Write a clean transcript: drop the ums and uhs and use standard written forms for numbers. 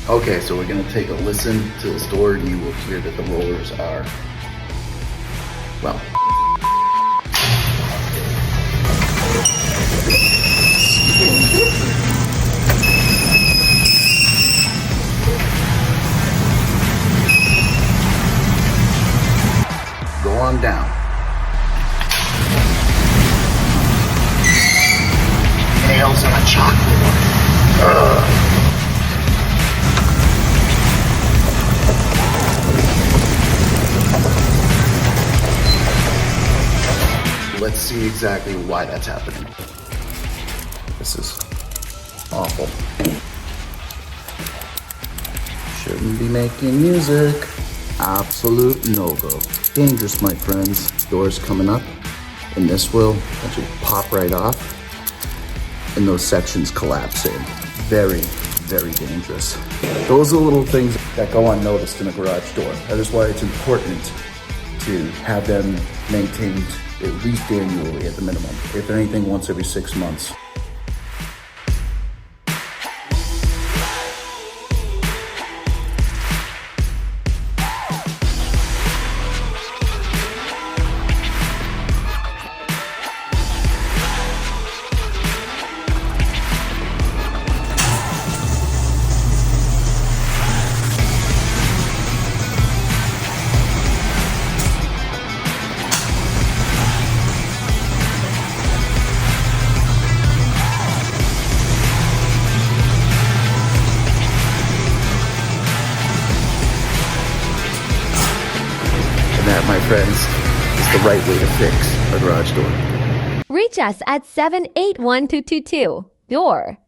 Okay, so we're gonna take a listen to this door and you will hear that the rollers are, well. Go on down. Nails on a chalkboard. Let's see exactly why that's happening. This is awful. Shouldn't be making music. Absolute no-go. Dangerous, my friends. Doors coming up, and this will actually pop right off, and those sections collapse in. Very, very dangerous. Those are the little things that go unnoticed in a garage door. That is why it's important to have them maintained at least annually at the minimum. If anything, once every 6 months. That, my friends, is the right way to fix a garage door. Reach us at 781-222. Door.